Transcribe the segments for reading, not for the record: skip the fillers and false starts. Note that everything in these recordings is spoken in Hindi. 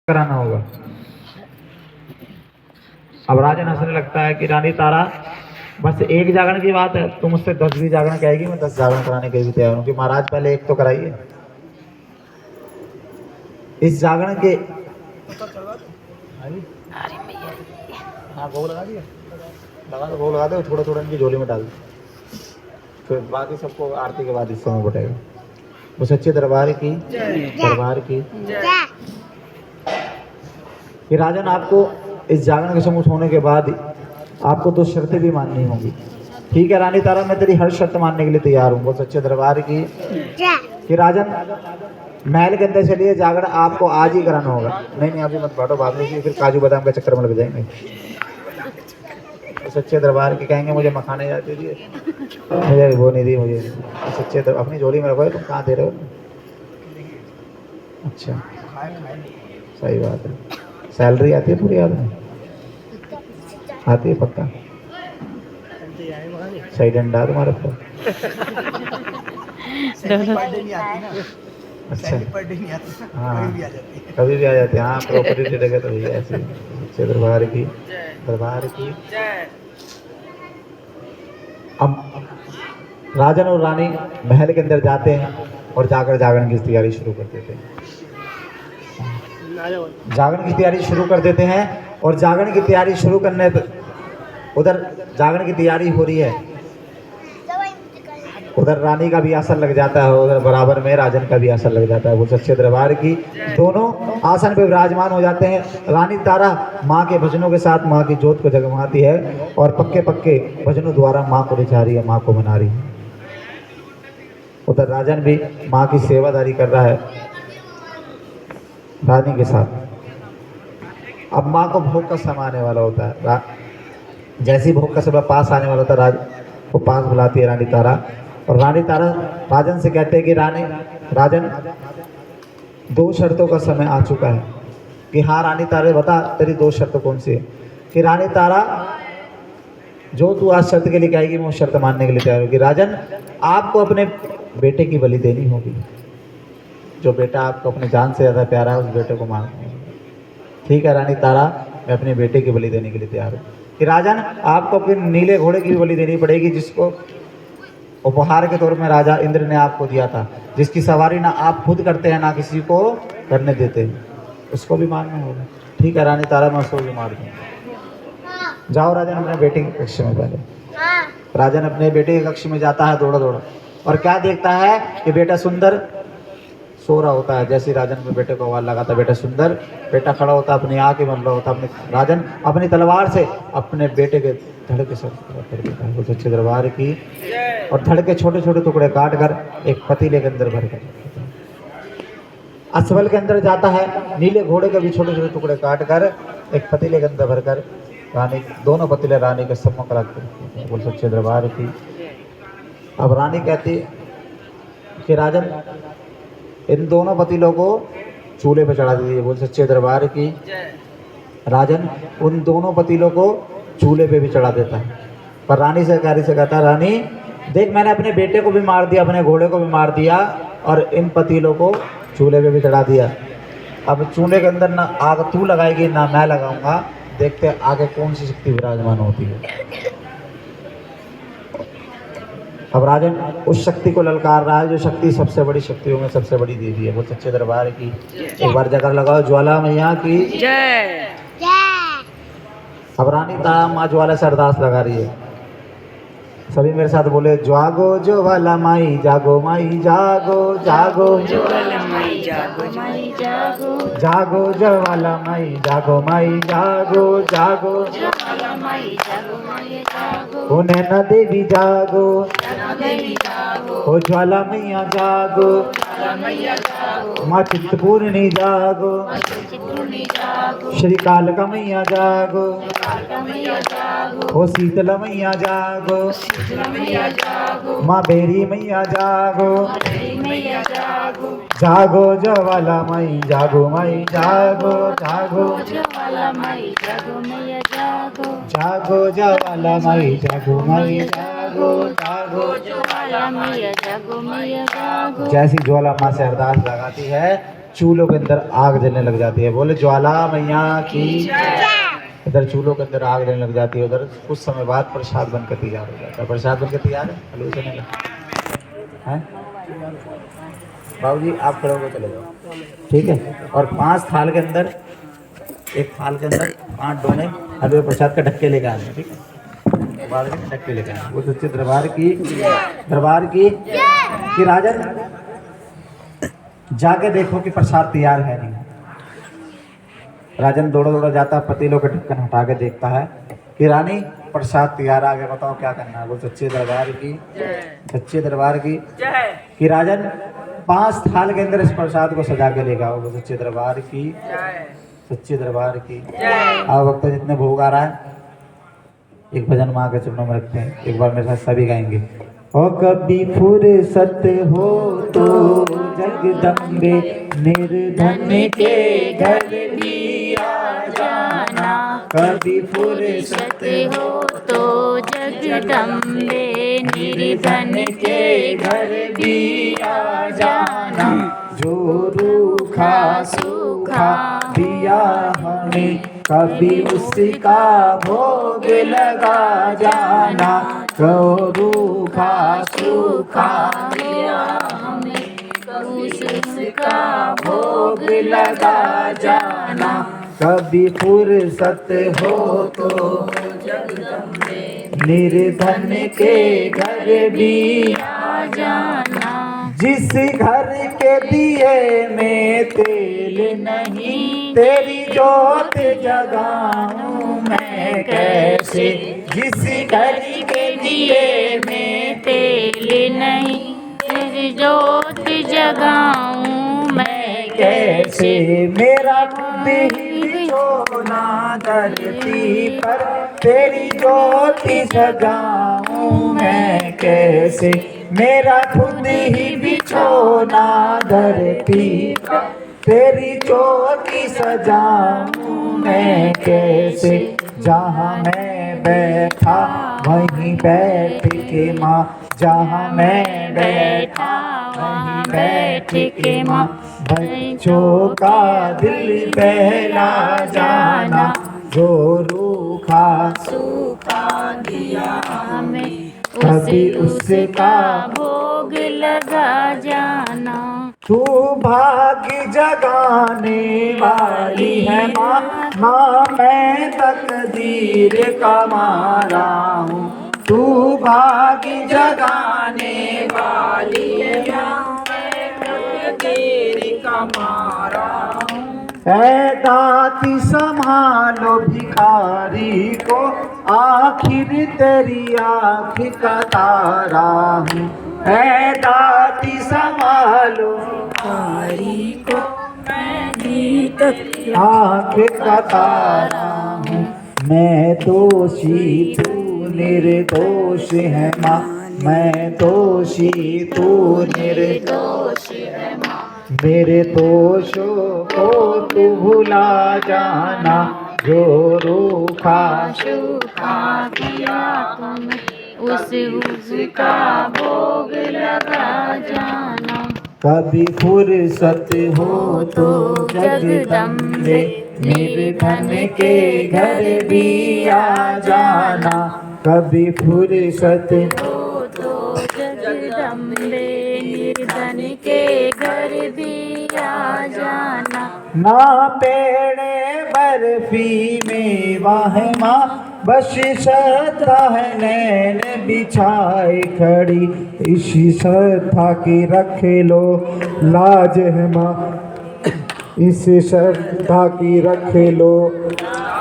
कराना होगा। अब राजन हंसने लगता है कि रानी तारा बस एक जागरण की बात है, तुम मुझसे 10 भी जागरण कहेगी, मैं 10 जागरण कराने के लिए भी तैयार हूँ कि महाराज पहले एक तो कराइए। इस जागरण के हाँ भोग लगा दिया, लगा दो, भोग लगा दो, थोड़ा थोड़ा इनकी झोली में डाल दो, फिर बाकी सबको आरती के बाद हिस्सों में बटेगा। वो सच्चे दरबार की कि राजन आपको इस जागरण के सम्मुख होने के बाद आपको तो शर्तें भी माननी होंगी। ठीक है रानी तारा, मैं तेरी हर शर्त मानने के लिए तैयार हूँ। वो सच्चे दरबार की कि राजन महल के अंदर चलिए, जागरण आपको आज ही कराना होगा। नहीं अभी मत बांटो, बाद में फिर काजू बादाम का चक्कर में लग जाएंगे। तो सच्चे दरबार के कहेंगे मुझे मखाने जाते दिए, मुझे वो नहीं दी मुझे। सच्चे अपनी झोली में रखो, तुम कहाँ दे रहे हो? अच्छा सही बात है। सैलरी आती है पूरी आदमी आती है पक्का? सही डंडा तुम्हारे पर। अच्छा हाँ कभी भी आ जाती है। हाँ प्रॉपर्टी दे देगा तो भैया ऐसे। अच्छे दरबार की अब राजन और रानी महल के अंदर जाते हैं और जाकर जागरण की तैयारी शुरू कर देते हैं। जागरण की तैयारी शुरू कर देते हैं और जागरण की तैयारी शुरू करने पर उधर जागरण की तैयारी हो रही है, उधर रानी का भी आसन लग जाता है, उधर बराबर में राजन का भी आसन लग जाता है। वो सच्चे दरबार की दोनों आसन पे विराजमान हो जाते हैं। रानी तारा माँ के भजनों के साथ माँ की जोत को जगमगाती है और पक्के पक्के भजनों द्वारा माँ को रिझा रही है, माँ को मना रही है। उधर राजन भी माँ की सेवादारी कर रहा है रानी के साथ। अब माँ को भोग का समय आने वाला होता है, जैसे ही भोग का समय पास आने वाला होता है वो पास बुलाती है रानी तारा, और रानी तारा राजन से कहते हैं कि राजन 2 शर्तों का समय आ चुका है। कि हाँ रानी तारा बता तेरी 2 शर्तें कौन सी है? कि रानी तारा जो तू आज शर्त के लिए कहेगी मैं उस शर्त मानने के लिए तैयार हूँ। कि राजन आपको अपने बेटे की बलि देनी होगी, जो बेटा आपको अपने जान से ज़्यादा प्यारा है उस बेटे को मारना होगा। ठीक है रानी तारा, मैं अपने बेटे की बलि देने के लिए तैयार हूँ। कि राजन आपको अपने नीले घोड़े की भी बलि देनी पड़ेगी, जिसको उपहार के तौर में राजा इंद्र ने आपको दिया था, जिसकी सवारी ना आप खुद करते हैं ना किसी को करने देते हैं, उसको भी मारना होगा। ठीक है रानी तारा, मैं उसको भी मार दूँगा। जाओ राजन अपने बेटे के कक्ष में। पहले राजन अपने बेटे के कक्ष में जाता है दौड़ा दौड़ा, और क्या देखता है कि बेटा सुंदर सो रहा होता है। जैसे राजन में बेटे को आवाज लगाता बेटा सुंदर, बेटा खड़ा होता अपनी आँख मल रहा होता। अपने राजन अपनी तलवार से अपने बेटे के धड़ के सर कर देता है। वो सच्चे दरबार की, और धड़ के छोटे छोटे टुकड़े काट कर एक पतीले के अंदर भर कर अश्वल के अंदर जाता है। नीले घोड़े के भी छोटे छोटे टुकड़े काट कर एक पतीले के अंदर भरकर रानी, दोनों पतीले रानी के सम्मुख रख कर। बोल सच्चे दरबार की। अब रानी कहती कि राजन इन दोनों पतीलों को चूल्हे पर चढ़ा दीजिए। बोल सच्चे दरबार की। राजन उन दोनों पतीलों को चूल्हे पे भी चढ़ा देता है, पर रानी से कहता रानी देख मैंने अपने बेटे को भी मार दिया, अपने घोड़े को भी मार दिया, और इन पतीलों को चूल्हे पे भी चढ़ा दिया। अब चूल्हे के अंदर ना आग तू लगाएगी ना मैं लगाऊंगा, देखते हैं आगे कौन सी शक्ति विराजमान होती है। अब राजन उस शक्ति को ललकार रहा है जो शक्ति सबसे बड़ी शक्तियों में सबसे बड़ी देवी है। वो सच्चे दरबार की। एक बार जगह लगाओ ज्वाला मैया की जय। अब रानी तारा माँ ज्वाला से अरदास लगा रही है। सभी मेरे साथ बोले जागो ज्वाला माई जागो माई जागो, जागो ज्वाला माई जागो माई जागो, जागो ज्वाला माई जागो माई जागो, जागो ज्वाला माई जागो माई जागो। ओ नैना देवी जागो, ओ ज्वाला मैया जागो, माँ चित्तपूर्णी जागो, श्री कालका मैया जागो, ओ शीतला मैया जागो, माँ बेरी मैया जागो, जागो ज्वाला माई जागो माई जागो, जागो ज्वाला माई जागो मैया जागो, जागो ज्वाला माई जागो माई जागो, जागो ज्वाला मैया जागो मैया जागो। जैसी ज्वाला माँ से अरदास लगाती है चूल्हों के अंदर आग जलने लग जाती है। बोले ज्वाला मैया की। इधर चूल्हों के अंदर आग जलने लग जाती है, उधर कुछ समय बाद प्रसाद बनकर तैयार हो जाता है। प्रसाद बनकर तैयार है, हलवे चलने लगा है। बाबूजी आप खड़े होकर चले जाओ, ठीक है। और 5 थाल के अंदर, एक थाल के अंदर 5 डोने हलवे प्रसाद का ढक्के लेके आने, ठीक है। दरबार के ढक्के लेके आने। वो सच्चे दरबार की कि राजन जाके देखो कि प्रसाद तैयार है नहीं। राजन दौड़ा दौड़ा जाता, पतीलों के ढक्कन हटा के देखता है कि रानी प्रसाद तैयार आ गया, बताओ क्या करना है। वो सच्चे दरबार की कि राजन 5 थाल के अंदर इस प्रसाद को सजा के लेगा। वो सच्चे दरबार की आओ भक्तों, जितने भोग आ रहा है एक भजन माँ के चरणों में रखते हैं, एक बार मेरे साथ सभी गाएंगे। ओ कभी फुर्सत हो तो जगदम्बे निर्धन के घर भी आ जाना। कभी फुर्सत हो तो जगदम्बे निर्धन के घर भी आ जाना। जो रूखा सूखा दिया हमें कभी उसका भोग लगा जाना। जो रूखा सूखा दिया हमें उसका भोग लगा जाना। कभी फुर्सत हो तो जगदम्बे निर्धन के घर भी आ जाना। जिस घर के दिए में तेल नहीं तेरी जोत जगाऊं मैं कैसे। जिस घर के दिए में तेल नहीं तेरी जोत जगाऊं मैं कैसे। मेरा खुद ही सोना धरती पर तेरी ज्योति सजाऊं मैं कैसे। मेरा खुद ही बिछोना धरती पर तेरी ज्योति सजाऊं मैं कैसे। जहाँ मैं बैठा वहीं बैठ के माँ, जहाँ मैं बैठा वहीं बैठ के माँ। बच्चों का दिल बहला जाना। जो रूखा सूखा दिया हमें कभी उसका भोग लगा जाना। तू भाग्य जगाने वाली है माँ, माँ मैं तकदीर का मारा हूँ। तू भाग्य जगाने वाली है माँ, मैं तकदीर का मारा हूँ। ऐ दाती संभालो भिखारी को, आखिर तेरी आँख का तारा हूँ। ऐ दाती संभालो भिखारी को, मैं भी तेरी आँख का तारा हूँ। मैं दोषी तू निर्दोष है माँ, मैं दोषी तू निर्दोष है माँ। मेरे दोषों को तू भुला जाना। जो रूखा सूखा दिया हमें उसका भोग लगा जाना। कभी फुर्सत हो तो जगदम्बे निर्धन के घर भी आ जाना। कभी फुर्सत हो तो जगदम्बे निर्धन के घर भी आ जाना। ना पेड़े बर्फी में वाह माँ, बस श्रद्धा है नैन बिछाए खड़ी। इसी श्रद्धा की रख लो लाज है माँ, इस श्रद्धा की रख लो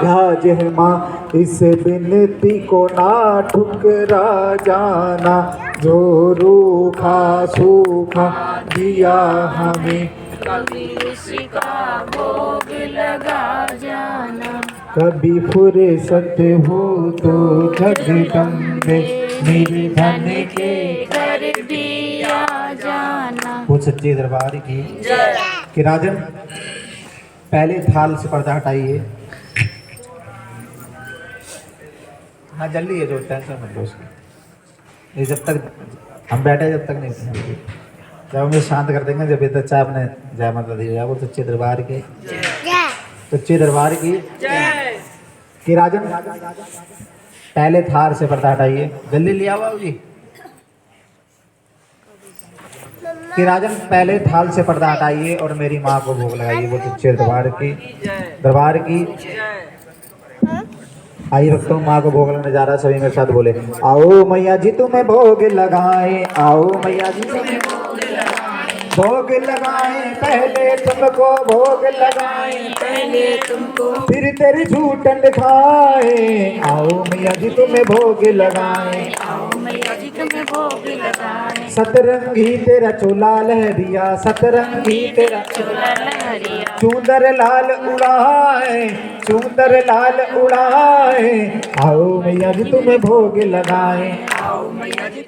लाज है माँ। इस विनती को ना ठुकरा जाना। जो रूखा सूखा दिया हमें कभी उसका भोग लगा जाना। कभी फुर्सत हो तो जगदम्बे निर्धन के घर भी आ जाना। वो सच्चे दरबार की कि राजन पहले थाल से पर्दा हटाइए। हाँ जल्दी है, जो टेंशन मत लो उसकी। ये जब तक हम बैठे जब तक नहीं। जब हमें शांत कर देंगे, जब ये अच्छा आपने जय माता दी जाओ तो सच्चे दरबार की सच्चे दरबार की कि राजन पहले थार से पर्दा हटाइए, जल्दी ले आओ जी। कि राजन पहले थाल से पर्दा हटाइए और मेरी माँ को भोग लगाइए, वो सच्चे दरबार की। आइए भक्तों, माँ को भोग लगाने जा रहा है, सभी मेरे साथ बोले आओ मैया जी तुम्हें भोग लगाए, आओ मैया जी तुम्हें भोग लगाए, पहले तुमको भोग लगाए, पहले तुमको फिर तेरी झूठन खाए, आओ मैया जी तुम्हें भोग लगाए, आओ मैया जी तुम्हें भोग लगाए। सतरंगी तेरा चोला लहरिया, सतरंगी तेरा चोला लहरिया चूंदर लाल उड़ाए, चूंदर लाल उड़ाए, आओ मैया जी तुम्हें भोग लगाए,